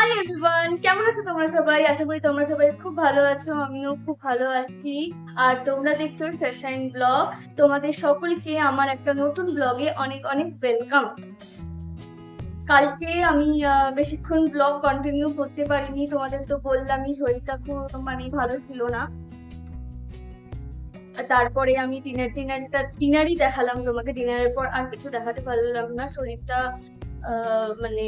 Hi everyone, কেমন আছো তোমরা সবাই? আশা করি তোমরা সবাই খুব ভালো আছো, আমিও খুব ভালো আছি। আর তোমরা দেখছো ফ্যাশন ব্লগ। তোমাদের সকলকে আমার একটা নতুন ব্লগে অনেক অনেক ওয়েলকাম। কালকে আমি বেশিক্ষণ ব্লগ কন্টিনিউ করতে পারিনি, তোমাদের তো বললামই শরীরটা খুব ভালো ছিল না। তারপরে আমি ডিনারই দেখালাম তোমাকে, ডিনারের পর আর কিছু দেখাতে পারলাম না। শরীরটা মানে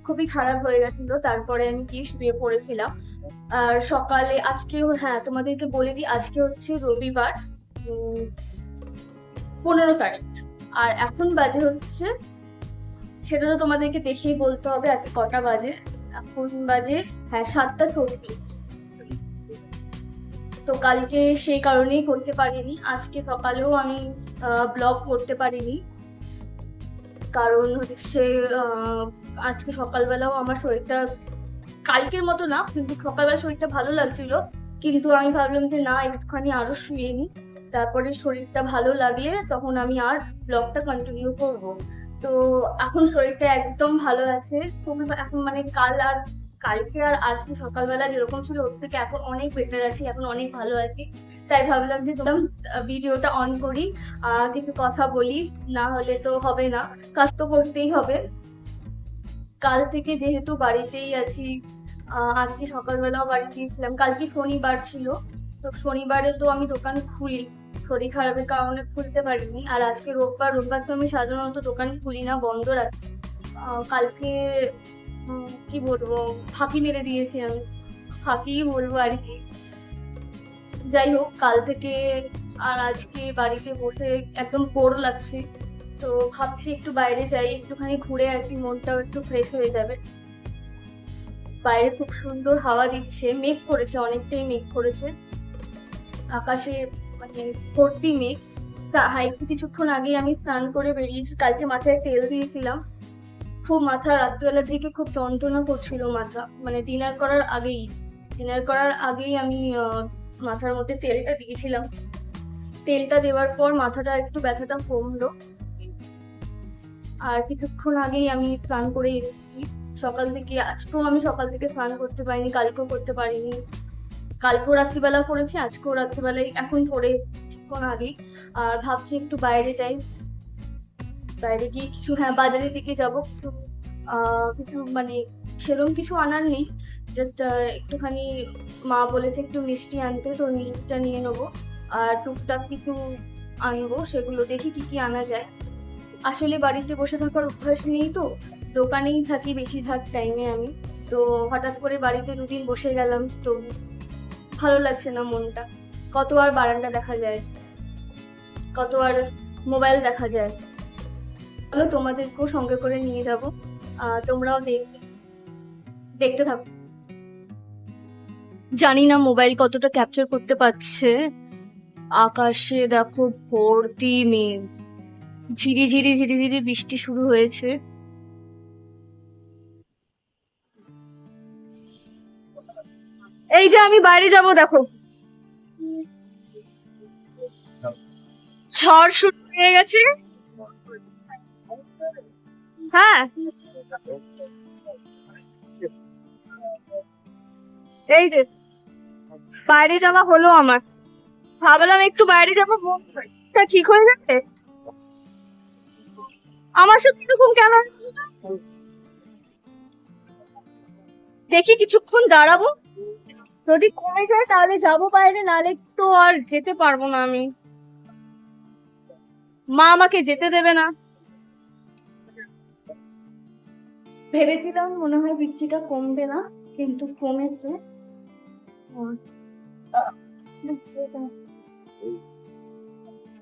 খুবই খারাপ হয়ে গেছিল, তারপরে আমি গিয়ে শুয়ে পড়েছিলাম। আর সকালে আজকে, হ্যাঁ তোমাদেরকে বলে দিই, আজকে হচ্ছে রবিবার, 15 তারিখ। আর এখন বাজে হচ্ছে, সেটা তো তোমাদেরকে দেখেই বলতে হবে আজকে কটা বাজে। এখন বাজে, হ্যাঁ, 7টা 34। তো কালকে সেই কারণেই করতে পারিনি, আজকে সকালেও আমি ব্লগ করতে পারিনি। কারণ হচ্ছে আজকে সকালবেলাও আমার শরীরটা কালকের মতো না, কিন্তু সকালবেলা শরীরটা ভালো লাগছিল। কিন্তু আমি ভাবলাম যে না, একটুখানি আরো শুয়ে নি, তারপরে শরীরটা ভালো লাগলে তখন আমি আর ব্লগটা কন্টিনিউ করব। তো এখন শরীরটা একদম ভালো আছে খুবই। এখন কালকে আর আজকে সকালবেলা যেরকম ছিল ওর থেকে এখন অনেক বেটার আছি, এখন অনেক ভালো আছি। তাই ভাবলাম যে তোমার ভিডিওটা অন করি, কিছু কথা বলি, না হলে তো হবে না, কাজ তো করতেই হবে। কাল থেকে যেহেতু বাড়িতেই আছি, আজকে সকালবেলাও বাড়িতেই ছিলাম। কালকে শনিবার ছিল, তো শনিবারে তো আমি দোকান খুলি, শরীর খারাপের কারণে খুলতে পারিনি। আর আজকে রোববার, রোববার তো আমি সাধারণত দোকান খুলি না, বন্ধ রাখি। কালকে কি বলবো, ফাঁকি মেরে দিয়েছি আমি, ফাঁকিই বলবো আর কি। যাই হোক, কাল থেকে আর আজকে বাড়িতে বসে একদম বোর লাগছে। তো ভাবছি একটু বাইরে যাই, একটুখানি ঘুরে আর কি, মনটাও একটু ফ্রেশ হয়ে যাবে। বাইরে খুব সুন্দর হাওয়া দিচ্ছে, মেঘ করেছে, অনেকটাই মেঘ করেছে আকাশে, ভর্তি মেঘ। কিছুক্ষণ আগে আমি স্নান করে বেরিয়েছি, কালকে মাথায় তেল দিয়েছিলাম। খুব মাথা রাত্রিবেলার দিকে খুব যন্ত্রণা করছিল মাথা, ডিনার করার আগেই আমি মাথার মধ্যে তেলটা দিয়েছিলাম। তেলটা দেওয়ার পর মাথাটা একটু ব্যথাটা কমলো। আর কিছুক্ষণ আগেই আমি স্নান করে এসেছি। আজকেও আমি সকাল থেকে স্নান করতে পারিনি, কালকেও করতে পারিনি। কালকেও রাত্রিবেলা করেছি, আজকেও রাত্রিবেলায় এখন করে কিছুক্ষণ আগেই। আর ভাবছি একটু বাইরে যাই, বাইরে গিয়ে কিছু, হ্যাঁ, বাজারের দিকে যাবো। কিছু সেরকম কিছু আনার নেই, জাস্ট একটুখানি মা বলেছে একটু মিষ্টি আনতে, তো মিষ্টিটা নিয়ে নেবো। আর টুকটাক কিছু আনবো, সেগুলো দেখি কি কি আনা যায়। আসলে বাড়িতে বসে থাকার অভ্যাস নেই, তো দোকানেই থাকি বেশিরভাগ টাইমে আমি। তো হঠাৎ করে বাড়িতে দুদিন বসে গেলাম, তো ভালো লাগছে না মনটা। কত আর বারান্দা দেখা যায়, কত আর মোবাইল দেখা যায়। চলো তোমাদেরকেও সঙ্গে করে নিয়ে যাব, তোমরাও দেখতে থাকো। জানি না মোবাইল কতটা ক্যাপচার করতে পারছে। আকাশে দেখো ভর্তি মেঘ, ঝিরি ঝিরি ঝিরি ঝিরি বৃষ্টি শুরু হয়েছে। এই যে আমি বাইরে যাব, দেখো ঝড় শুরু হয়ে গেছে। হ্যাঁ, এই যে বাইরে যাওয়া হলো আমার। ভাবলাম একটু বাইরে যাবো, মনটা ঠিক হয়ে গেছে। আমার সাথে এরকম কেন? দেখি কিছুক্ষণ দাঁড়াবো, যদি কমে যায় তাহলে যাবো বাইরে, নাহলে তো আর যেতে পারবো না আমি। মা আমাকে যেতে দেবে না। ভেবেছিলাম মনে হয় বৃষ্টিটা কমবে না, কিন্তু কমেছে।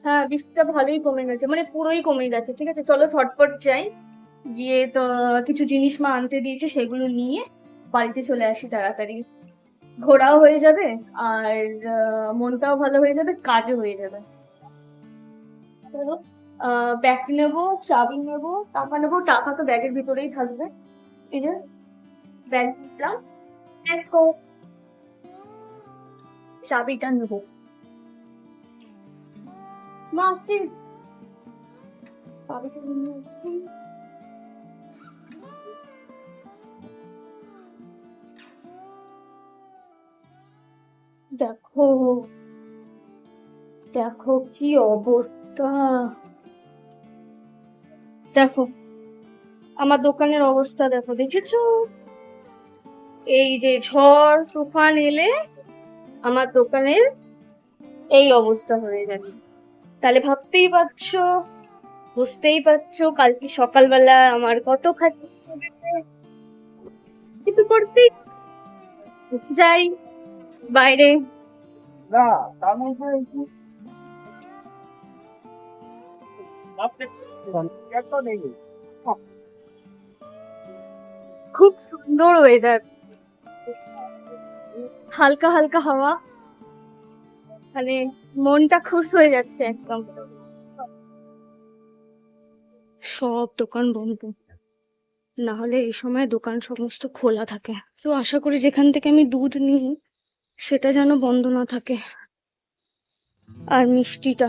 হ্যাঁ, বৃষ্টিটা ভালোই কমে গেছে, পুরোই কমে গেছে। ঠিক আছে, চলো ঝটপট যাই, গিয়ে তো কিছু জিনিস মা আনতে দিয়েছে, সেগুলো নিয়ে বাড়িতে চলে আসি তাড়াতাড়ি। ঘোরাও হয়ে যাবে, আর মনটাও ভালো হয়ে যাবে, কাজও হয়ে যাবে। চলো, ব্যাগ নেবো, চাবি নেবো, টাকা নেবো। টাকা তো ব্যাগের ভিতরেই থাকবে। এই যে ব্যাগ নিলাম, লেটস গো। চাবিটা নেবো, মা আসছি, চাবিটা নিয়ে আসছি। দেখো দেখো কি অবস্থা, দেখো আমার দোকানের অবস্থা দেখো, দেখেছো? এই যে ঝড় তুফান এলে আমার দোকানের এই অবস্থা হয়ে যাবে। তাহলে ভাবতেই পারছো, বুঝতেই পারছো কালকে সকালবেলা আমার কত খাটনি হবে। কিন্তু করতেই যাই বাইরে। না তার মধ্যে একটু নেই। খুব সুন্দর ওয়েদার, হালকা হালকা হাওয়া, মানে মনটা খুশ হয়ে যাচ্ছে একদম। সব দোকান বন্ধ, না হলে এই সময় দোকান সমস্ত খোলা থাকে। তো আশা করি যেখান থেকে আমি দুধ নিই সেটা যেন বন্ধ না থাকে। আর মিষ্টিটা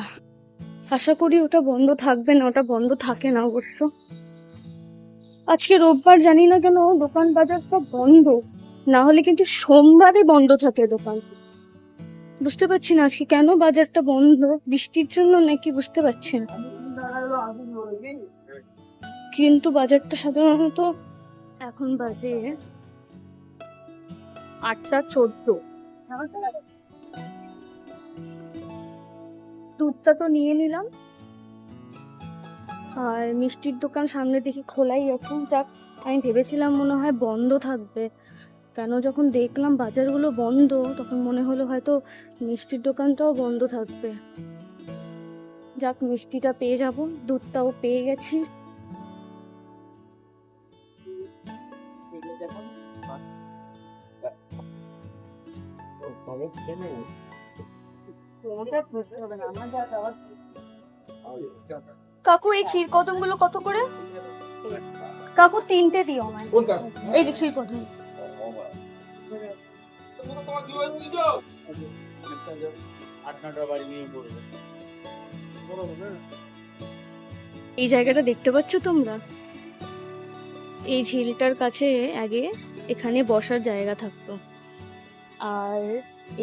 আশা করি ওটা বন্ধ থাকবে না, ওটা বন্ধ থাকে না অবশ্য। আজকে রোববার, জানি না কেন দোকান বাজার সব বন্ধ, না হলে কিন্তু সোমবারে বন্ধ থাকে দোকান। বুঝতে পারছি না আজকে কেন বাজারটা বন্ধ, বৃষ্টির জন্য নাকি বুঝতে পারছি না। কিন্তু বাজারটা সাধারণত এখন বাজে 8:14। দুধটা তো নিয়ে নিলাম, আর মিষ্টির দোকান সামনে দেখি খোলাই আছে। যাক, আমি ভেবেছিলাম মনে হয় বন্ধ থাকবে, কেন যখন দেখলাম বাজারগুলো বন্ধ তখন মনে হলো হয়তো মিষ্টির দোকানটাও বন্ধ থাকবে। যাক, মিষ্টিটা পেয়ে যাব, দুধটাও পেয়ে গেছি। কাকু এই ক্ষীর কদম গুলো কত করে? কাকু 3টে দিও আমায়। এই যে ক্ষীর কদম। এই জায়গাটা দেখতে পাচ্ছ তোমরা? এই ঝিলটার কাছে আগে এখানে বসার জায়গা থাকতো, আর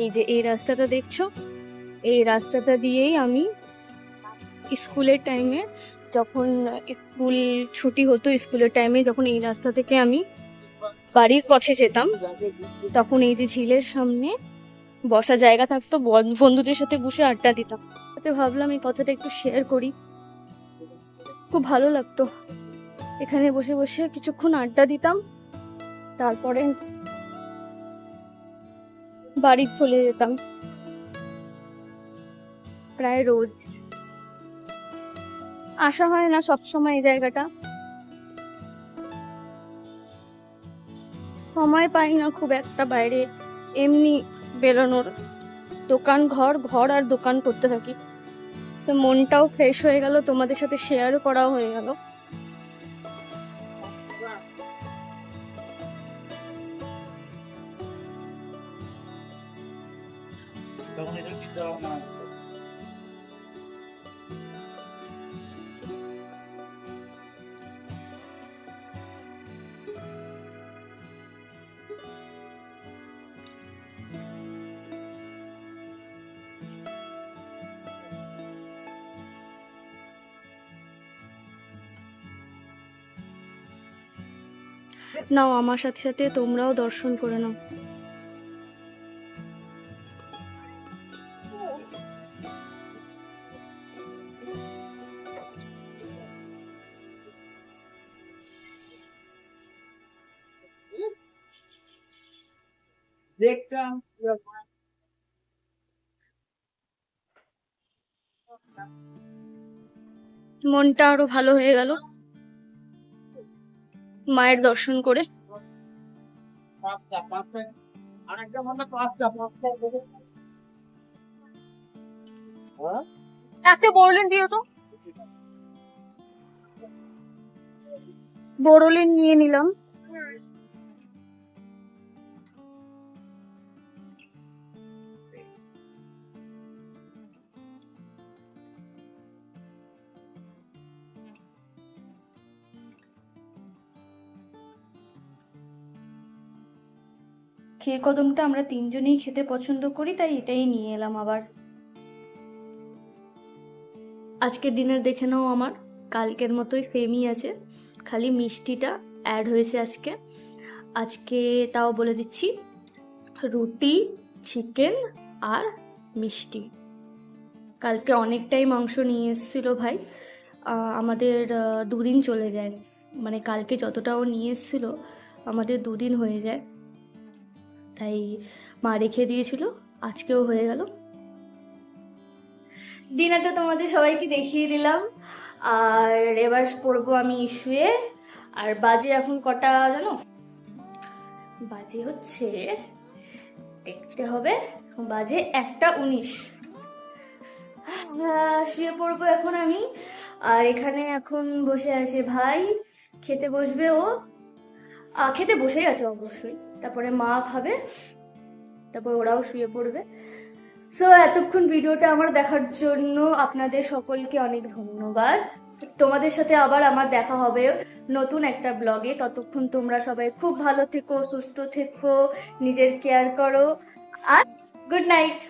এই যে এই রাস্তাটা দেখছো, এই রাস্তাটা দিয়েই আমি স্কুলের টাইমে, যখন স্কুল ছুটি হতো স্কুলের টাইমে, যখন এই রাস্তা থেকে আমি বাড়ির পথে যেতাম, তখন এই যে ঝিলের সামনে বসা জায়গা থাকতো, বন্ধুদের সাথে বসে আড্ডা দিতাম। তাতে ভাবলাম এই কথাটা একটু শেয়ার করি, খুব ভালো লাগতো। এখানে বসে বসে কিছুক্ষণ আড্ডা দিতাম, তারপরে বাড়ি চলে যেতাম প্রায় রোজ। আসা হয় না সবসময় এই জায়গাটা, সময় পাই না খুব একটা বাইরে এমনি বেরোনোর। দোকান ঘর, ঘর আর দোকান করতে থাকি, তো মনটাও ফ্রেশ হয়ে গেল, তোমাদের সাথে শেয়ারও করাও হয়ে গেল। নাও, আমার সাথে সাথে তোমরাও দর্শন করে নাও। দেখতাম মনটা আরো ভালো হয়ে গেল মায়ের দর্শন করে। পাঁচটা আরেকটা মনে পাঁচটা একটা বোরলিন দিও তো। বোরলিন নিয়ে নিলাম। ক্ষীর কদমটা আমরা তিনজনেই খেতে পছন্দ করি, তাই এটাই নিয়ে এলাম আবার। আজকের ডিনার দেখে নাও, আমার কালকের মতোই সেমই আছে, খালি মিষ্টিটা অ্যাড হয়েছে আজকে। আজকে তাও বলে দিচ্ছি, রুটি, চিকেন আর মিষ্টি। কালকে অনেকটাই মাংস নিয়ে এসেছিল ভাই, আমাদের 2 দিন চলে যায়, মানে কালকে যতটাও নিয়ে এসেছিল আমাদের 2 দিন হয়ে যায়, তাই মা রেখে দিয়েছিল, আজকেও হয়ে গেল। ডিনারটা তোমাদের সবাইকে দেখিয়ে দিলাম, আর এবার পড়বো আমি শুয়ে। আর বাজে এখন কটা জানো? বাজে হচ্ছে, দেখতে হবে, বাজে 1:19। শুয়ে পড়বো এখন আমি। আর এখানে এখন বসে আছে ভাই, খেতে বসবে ও, খেতে বসেই আছে অবশ্যই, তারপরে মা খাবে, তারপর ওরাও শুয়ে পড়বে। সো এতক্ষণ ভিডিওটা আমার দেখার জন্য আপনাদের সকলকে অনেক ধন্যবাদ। তোমাদের সাথে আবার আমার দেখা হবে নতুন একটা ব্লগে। ততক্ষণ তোমরা সবাই খুব ভালো থেকো, সুস্থ থেকো, নিজের কেয়ার করো, আর গুড নাইট।